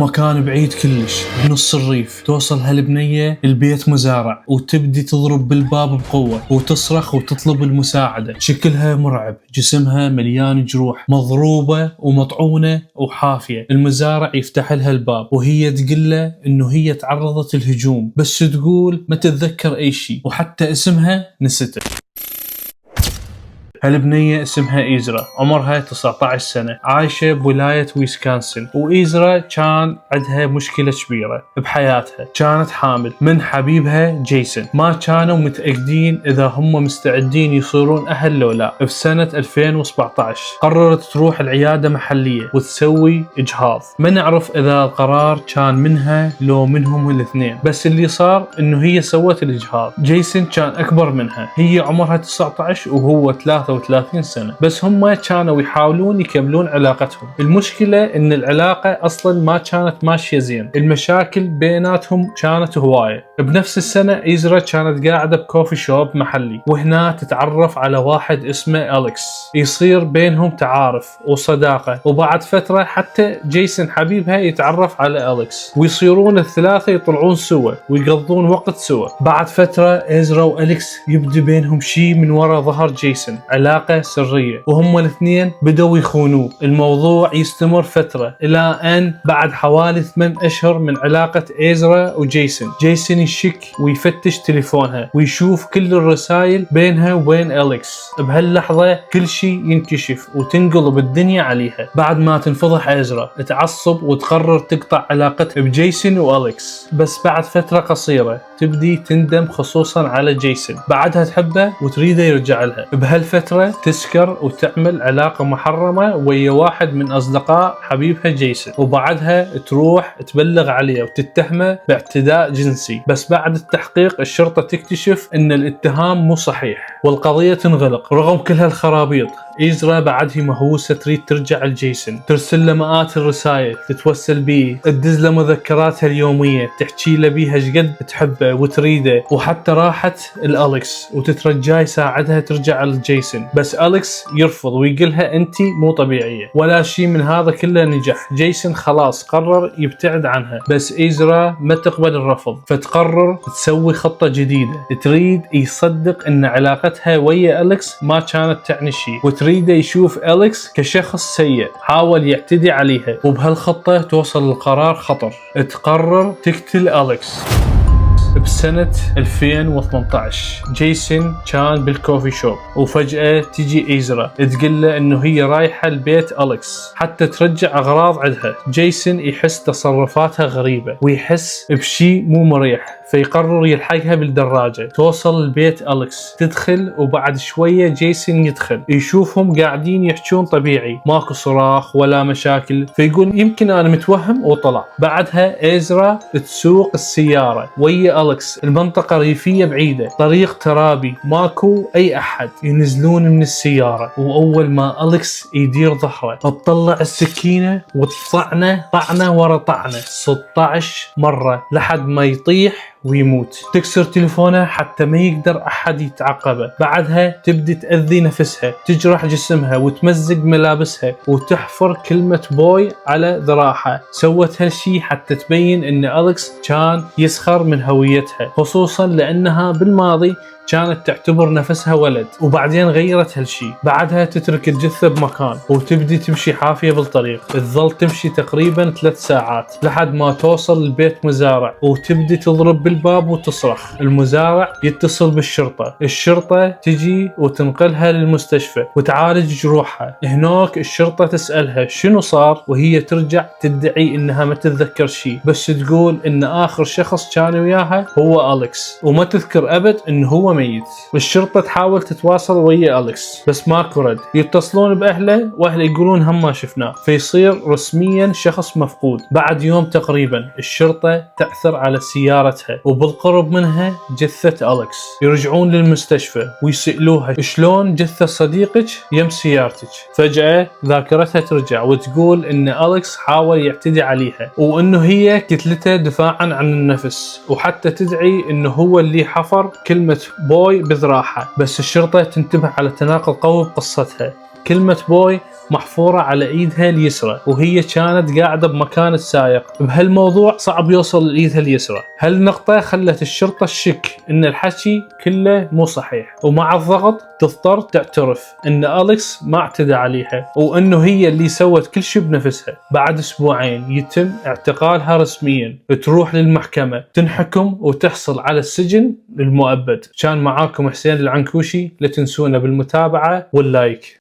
بمكان بعيد كلش بنص الريف توصل هالبنية البيت مزارع وتبدي تضرب بالباب بقوة وتصرخ وتطلب المساعدة. شكلها مرعب، جسمها مليان جروح، مضروبة ومطعونة وحافية. المزارع يفتح لها الباب وهي تقول له انه هي تعرضت الهجوم، بس تقول ما تتذكر اي شيء وحتى اسمها نسته. هالبنية اسمها إيزرا، عمرها 19 سنة، عايشة بولاية ويسكونسن. وإيزرا كان عندها مشكلة كبيرة بحياتها، كانت حامل من حبيبها جيسون. ما كانوا متأكدين إذا هم مستعدين يصيرون أهل لو لا. في سنة 2017 قررت تروح العيادة محلية وتسوي إجهاض. ما نعرف إذا القرار كان منها لو منهم الاثنين، بس اللي صار إنه هي سوت الإجهاض. جيسون كان أكبر منها، هي عمرها 19 وهو 33 سنة، بس هم كانوا يحاولون يكملون علاقتهم. المشكلة ان العلاقة اصلا ما كانت ماشية زين، المشاكل بيناتهم كانت هواية. بنفس السنة إيزرا كانت قاعدة بكوفي شوب محلي، وهنا تتعرف على واحد اسمه أليكس. يصير بينهم تعارف وصداقة، وبعد فترة حتى جيسون حبيبها يتعرف على أليكس، ويصيرون الثلاثة يطلعون سوا ويقضون وقت سوا. بعد فترة إيزرا وأليكس يبدو بينهم شيء من وراء ظهر جيسون، علاقة سرية، وهم الاثنين بدوا يخونوه. الموضوع يستمر فترة إلى أن بعد حوالي 8 أشهر من علاقة إيزرا وجيسون، جيسون يشك ويفتش تليفونها ويشوف كل الرسائل بينها وبين أليكس. بهاللحظة كل شيء ينكشف وتنقلب الدنيا عليها. بعد ما تنفضح إيزرا تعصب وتقرر تقطع علاقتها بجيسون وأليكس، بس بعد فترة قصيرة تبدي تندم خصوصا على جيسون، بعدها تحبه وتريده يرجع لها. بهالفترة تسكر وتعمل علاقة محرمة ويا واحد من أصدقاء حبيبها جيسون، وبعدها تروح تبلغ عليه وتتهمه باعتداء جنسي. بس بعد التحقيق الشرطة تكتشف ان الاتهام مو صحيح والقضية تنغلق. رغم كل هالخرابيط إيزرا بعدها مهووسة تريد ترجع لجيسون، ترسل له مئات الرسائل، تتوسل بيه، تدز له مذكراتها اليومية، تحكي له بيها شقد تحبه وتريده. وحتى راحت لأليكس وتترجاه يساعدها ترجع لجيسون، بس أليكس يرفض ويقولها انتي مو طبيعية. ولا شيء من هذا كله نجح. جيسون خلاص قرر يبتعد عنها، بس إيزرا ما تقبل الرفض، فتقرر تسوي خطة جديدة. تريد يصدق ان علاقتها ويا أليكس ما كانت تعني شيء، وتريده يشوف أليكس كشخص سيء حاول يعتدي عليها. وبهالخطة توصل للقرار خطر، تقرر تقتل أليكس. بسنة 2018 جيسون كان بالكوفي شوب، وفجأة تجي إيزرا تقول له انه هي رايحة لبيت أليكس حتى ترجع اغراض عندها. جيسون يحس تصرفاتها غريبة ويحس بشيء مو مريح، فيقرر يلحقها بالدراجة. توصل لبيت أليكس، تدخل، وبعد شوية جيسون يدخل يشوفهم قاعدين يحجون طبيعي، ماكو صراخ ولا مشاكل، فيقول يمكن أنا متوهم وطلع. بعدها إيزرا تسوق السيارة ويا أليكس. المنطقة ريفية بعيدة، طريق ترابي، ماكو أي أحد. ينزلون من السيارة، وأول ما أليكس يدير ظهره تطلع السكينة وتطعنه طعنة ورا طعنة 16 مرة لحد ما يطيح ويموت. تكسر تليفونه حتى ما يقدر أحد يتعقبه. بعدها تبدي تأذي نفسها، تجرح جسمها وتمزق ملابسها وتحفر كلمة بوي على ذراعها. سوت هالشي حتى تبين ان أليكس كان يسخر من هويتها، خصوصا لأنها بالماضي كانت تعتبر نفسها ولد، وبعدين غيرت هالشي. بعدها تترك الجثة بمكان وتبدي تمشي حافية بالطريق. تظل تمشي تقريبا 3 ساعات لحد ما توصل لبيت مزارع، وتبدي تضرب بالباب وتصرخ. المزارع يتصل بالشرطة، الشرطة تجي وتنقلها للمستشفى وتعالج جروحها. هناك الشرطة تسألها شنو صار، وهي ترجع تدعي انها ما تتذكر شيء، بس تقول ان اخر شخص كان وياها هو أليكس، وما تذكر ابد انه هو ميت. الشرطة تحاول تتواصل ويا أليكس بس ماكو رد. يتصلون بأهله وأهله يقولون هم ما شفناه، فيصير رسميا شخص مفقود. بعد يوم تقريبا الشرطة تعثر على سيارتها وبالقرب منها جثة أليكس. يرجعون للمستشفى ويسألوها شلون جثة صديقك يم سيارتك. فجأة ذاكرتها ترجع وتقول ان أليكس حاول يعتدي عليها وانه هي قتلته دفاعا عن النفس، وحتى تدعي انه هو اللي حفر كلمة بوي بذراعها. بس الشرطة تنتبه على تناقض قوي بقصتها. كلمة بوي محفورة على ايدها اليسرى، وهي كانت قاعدة بمكان السائق. بهالموضوع صعب يوصل لايدها اليسرى. هالنقطة خلت الشرطة تشك ان الحكي كله مو صحيح، ومع الضغط تضطر تعترف ان أليكس ما اعتدى عليها، وانه هي اللي سوت كل شيء بنفسها. بعد اسبوعين يتم اعتقالها رسميا، تروح للمحكمة، تنحكم وتحصل على السجن المؤبد. كان معاكم حسين العنكوشي، لا تنسونا بالمتابعة واللايك.